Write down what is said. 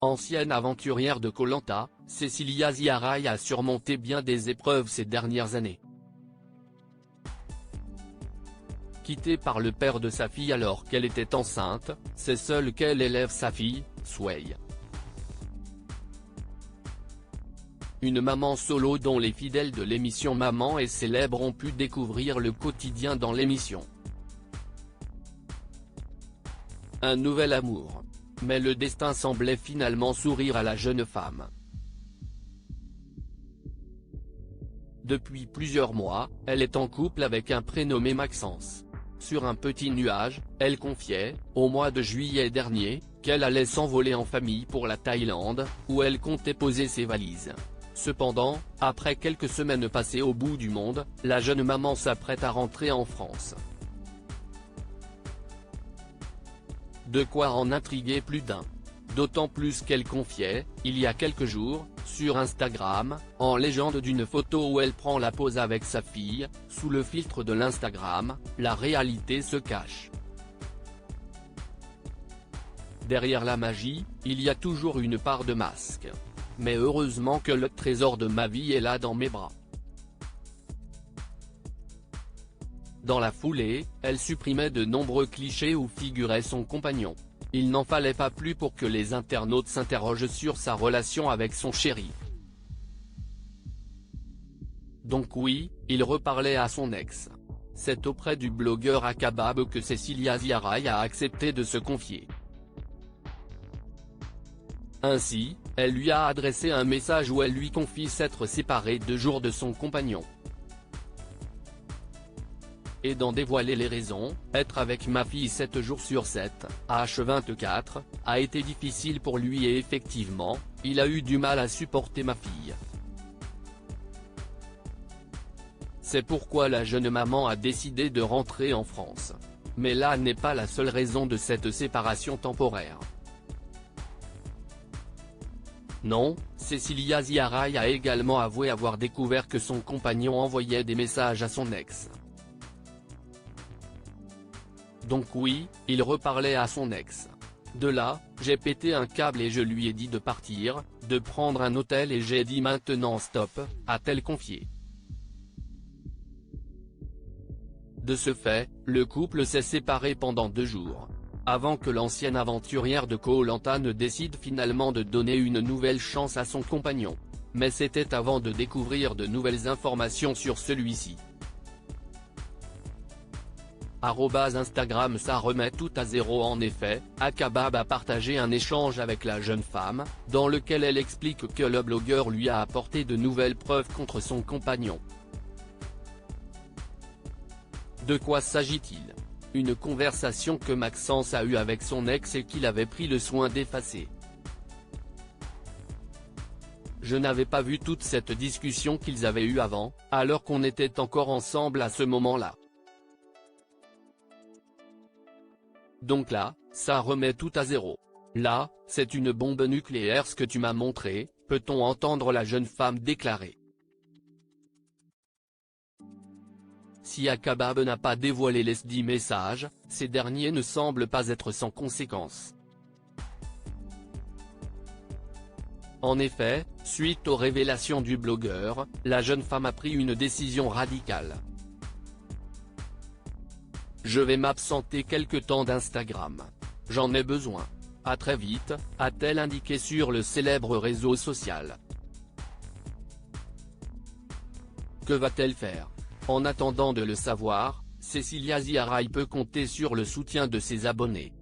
Ancienne aventurière de Koh Lanta, Cecilia Ziaray a surmonté bien des épreuves ces dernières années. Quittée par le père de sa fille alors qu'elle était enceinte, c'est seule qu'elle élève sa fille, Sway. Une maman solo dont les fidèles de l'émission Maman est célèbre ont pu découvrir le quotidien dans l'émission. Un nouvel amour. Mais le destin semblait finalement sourire à la jeune femme. Depuis plusieurs mois, elle est en couple avec un prénommé Maxence. Sur un petit nuage, elle confiait, au mois de juillet dernier, qu'elle allait s'envoler en famille pour la Thaïlande, où elle comptait poser ses valises. Cependant, après quelques semaines passées au bout du monde, la jeune maman s'apprête à rentrer en France. De quoi en intriguer plus d'un. D'autant plus qu'elle confiait, il y a quelques jours, sur Instagram, en légende d'une photo où elle prend la pose avec sa fille, sous le filtre de l'Instagram, la réalité se cache. Derrière la magie, il y a toujours une part de masque. Mais heureusement que le trésor de ma vie est là dans mes bras. Dans la foulée, elle supprimait de nombreux clichés où figurait son compagnon. Il n'en fallait pas plus pour que les internautes s'interrogent sur sa relation avec son chéri. Donc oui, il reparlait à son ex. C'est auprès du blogueur Akabab que Cecilia Ziaray a accepté de se confier. Ainsi, elle lui a adressé un message où elle lui confie s'être séparée 2 jours de son compagnon. Et d'en dévoiler les raisons, être avec ma fille 7 jours sur 7, H24, a été difficile pour lui et effectivement, il a eu du mal à supporter ma fille. C'est pourquoi la jeune maman a décidé de rentrer en France. Mais là n'est pas la seule raison de cette séparation temporaire. Non, Cecilia Ziaray a également avoué avoir découvert que son compagnon envoyait des messages à son ex. Donc oui, il reparlait à son ex. De là, j'ai pété un câble et je lui ai dit de partir, de prendre un hôtel et j'ai dit maintenant stop, a-t-elle confié. De ce fait, le couple s'est séparé pendant 2 jours. Avant que l'ancienne aventurière de Koh Lanta ne décide finalement de donner une nouvelle chance à son compagnon. Mais c'était avant de découvrir de nouvelles informations sur celui-ci. Instagram ça remet tout à zéro. En effet, Akabab a partagé un échange avec la jeune femme, dans lequel elle explique que le blogueur lui a apporté de nouvelles preuves contre son compagnon. De quoi s'agit-il? Une conversation que Maxence a eue avec son ex et qu'il avait pris le soin d'effacer. Je n'avais pas vu toute cette discussion qu'ils avaient eue avant, alors qu'on était encore ensemble à ce moment-là. Donc là, ça remet tout à zéro. Là, c'est une bombe nucléaire ce que tu m'as montré, peut-on entendre la jeune femme déclarer. Si Akabab n'a pas dévoilé les 10 messages, ces derniers ne semblent pas être sans conséquences. En effet, suite aux révélations du blogueur, la jeune femme a pris une décision radicale. Je vais m'absenter quelque temps d'Instagram. J'en ai besoin. À très vite, a-t-elle indiqué sur le célèbre réseau social. Que va-t-elle faire? En attendant de le savoir, Cecilia Ziaray peut compter sur le soutien de ses abonnés.